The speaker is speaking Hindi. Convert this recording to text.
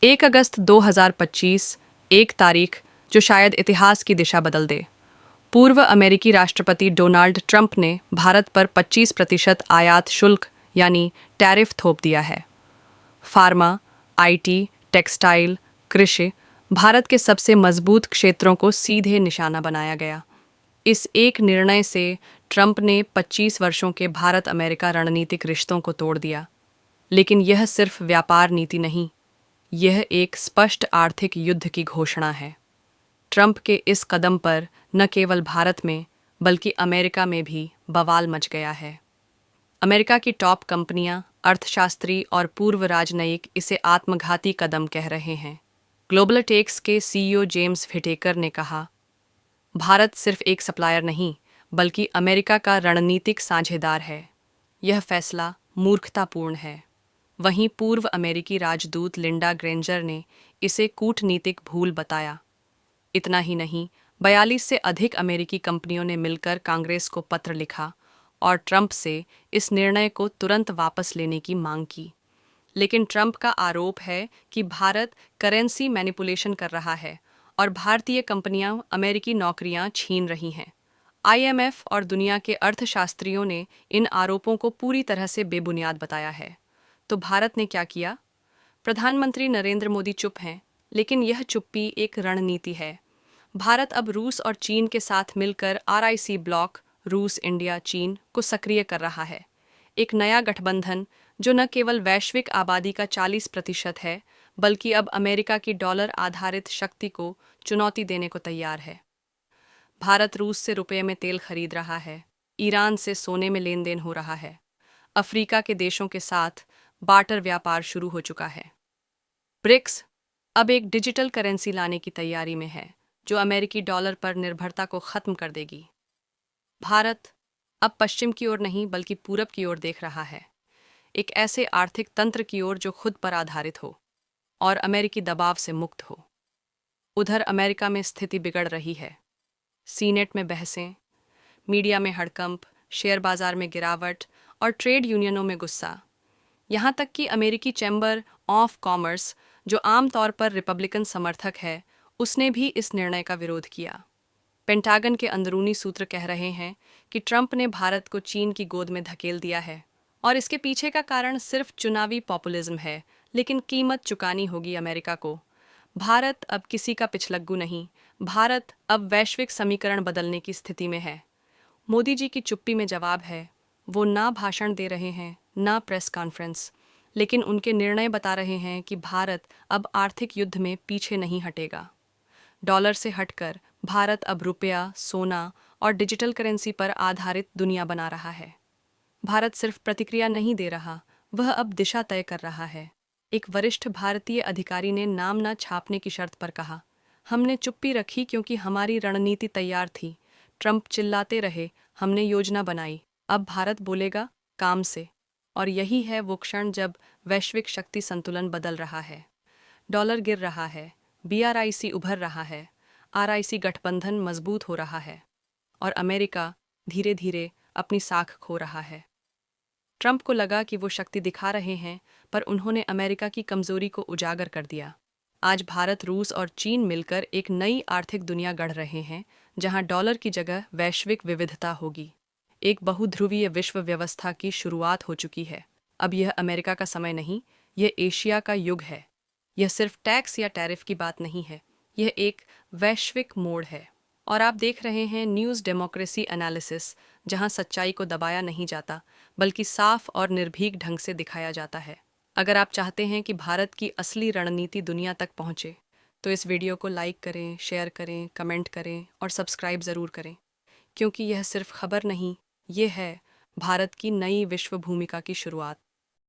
1 अगस्त 2025, एक तारीख जो शायद इतिहास की दिशा बदल दे। पूर्व अमेरिकी राष्ट्रपति डोनाल्ड ट्रंप ने भारत पर 25% आयात शुल्क यानी टैरिफ थोप दिया है। फार्मा, आईटी, टेक्सटाइल, कृषि भारत के सबसे मजबूत क्षेत्रों को सीधे निशाना बनाया गया। इस एक निर्णय से ट्रंप ने 25 वर्षों के भारत अमेरिका रणनीतिक रिश्तों को तोड़ दिया। लेकिन यह सिर्फ व्यापार नीति नहीं, यह एक स्पष्ट आर्थिक युद्ध की घोषणा है। ट्रंप के इस कदम पर न केवल भारत में बल्कि अमेरिका में भी बवाल मच गया है। अमेरिका की टॉप कंपनियां, अर्थशास्त्री और पूर्व राजनयिक इसे आत्मघाती कदम कह रहे हैं। ग्लोबल टेक्स के सीईओ जेम्स व्हिटेकर ने कहा, भारत सिर्फ एक सप्लायर नहीं बल्कि अमेरिका का रणनीतिक साझेदार है। यह फैसला मूर्खतापूर्ण है। वहीं पूर्व अमेरिकी राजदूत लिंडा ग्रेंजर ने इसे कूटनीतिक भूल बताया। इतना ही नहीं, 42 से अधिक अमेरिकी कंपनियों ने मिलकर कांग्रेस को पत्र लिखा और ट्रंप से इस निर्णय को तुरंत वापस लेने की मांग की। लेकिन ट्रंप का आरोप है कि भारत करेंसी मैनिपुलेशन कर रहा है और भारतीय कंपनियां अमेरिकी नौकरियां छीन रही हैं। आईएमएफ और दुनिया के अर्थशास्त्रियों ने इन आरोपों को पूरी तरह से बेबुनियाद बताया है। तो भारत ने क्या किया? प्रधानमंत्री नरेंद्र मोदी चुप हैं, लेकिन यह चुप्पी एक रणनीति है। भारत अब रूस और चीन के साथ मिलकर आरआईसी ब्लॉक, रूस, इंडिया, चीन को सक्रिय कर रहा है। एक नया गठबंधन जो न केवल वैश्विक आबादी का 40% है, बल्कि अब अमेरिका की डॉलर आधारित शक्ति को चुनौती देने को तैयार है। भारत रूस से रुपये में तेल खरीद रहा है, ईरान से सोने में लेन देन हो रहा है, अफ्रीका के देशों के साथ बार्टर व्यापार शुरू हो चुका है। ब्रिक्स अब एक डिजिटल करेंसी लाने की तैयारी में है, जो अमेरिकी डॉलर पर निर्भरता को खत्म कर देगी। भारत अब पश्चिम की ओर नहीं बल्कि पूरब की ओर देख रहा है, एक ऐसे आर्थिक तंत्र की ओर जो खुद पर आधारित हो और अमेरिकी दबाव से मुक्त हो। उधर अमेरिका में स्थिति बिगड़ रही है। सीनेट में बहसें, मीडिया में हड़कंप, शेयर बाजार में गिरावट और ट्रेड यूनियनों में गुस्सा। यहाँ तक कि अमेरिकी चैम्बर ऑफ कॉमर्स, जो आमतौर पर रिपब्लिकन समर्थक है, उसने भी इस निर्णय का विरोध किया। पेंटागन के अंदरूनी सूत्र कह रहे हैं कि ट्रंप ने भारत को चीन की गोद में धकेल दिया है और इसके पीछे का कारण सिर्फ चुनावी पॉपुलिज्म है, लेकिन कीमत चुकानी होगी अमेरिका को। भारत अब किसी का पिछलग्गू नहीं, भारत अब वैश्विक समीकरण बदलने की स्थिति में है। मोदी जी की चुप्पी में जवाब है। वो ना भाषण दे रहे हैं, ना प्रेस कॉन्फ्रेंस, लेकिन उनके निर्णय बता रहे हैं कि भारत अब आर्थिक युद्ध में पीछे नहीं हटेगा। डॉलर से हटकर भारत अब रुपया, सोना और डिजिटल करेंसी पर आधारित दुनिया बना रहा है। भारत सिर्फ प्रतिक्रिया नहीं दे रहा, वह अब दिशा तय कर रहा है। एक वरिष्ठ भारतीय अधिकारी ने नाम न छापने की शर्त पर कहा, हमने चुप्पी रखी क्योंकि हमारी रणनीति तैयार थी। ट्रंप चिल्लाते रहे, हमने योजना बनाई। अब भारत बोलेगा काम से। और यही है वो क्षण जब वैश्विक शक्ति संतुलन बदल रहा है। डॉलर गिर रहा है, बीआरआईसी उभर रहा है, आरआईसी गठबंधन मजबूत हो रहा है और अमेरिका धीरे धीरे अपनी साख खो रहा है। ट्रंप को लगा कि वो शक्ति दिखा रहे हैं, पर उन्होंने अमेरिका की कमजोरी को उजागर कर दिया। आज भारत, रूस और चीन मिलकर एक नई आर्थिक दुनिया गढ़ रहे हैं, जहां डॉलर की जगह वैश्विक विविधता होगी। एक बहुध्रुवीय विश्व व्यवस्था की शुरुआत हो चुकी है। अब यह अमेरिका का समय नहीं, यह एशिया का युग है। यह सिर्फ टैक्स या टैरिफ की बात नहीं है, यह एक वैश्विक मोड़ है। और आप देख रहे हैं न्यूज़ डेमोक्रेसी एनालिसिस, जहां सच्चाई को दबाया नहीं जाता बल्कि साफ और निर्भीक ढंग से दिखाया जाता है। अगर आप चाहते हैं कि भारत की असली रणनीति दुनिया तक पहुंचे, तो इस वीडियो को लाइक करें, शेयर करें, कमेंट करें और सब्सक्राइब ज़रूर करें, क्योंकि यह सिर्फ खबर नहीं, ये है भारत की नई विश्व भूमिका की शुरुआत।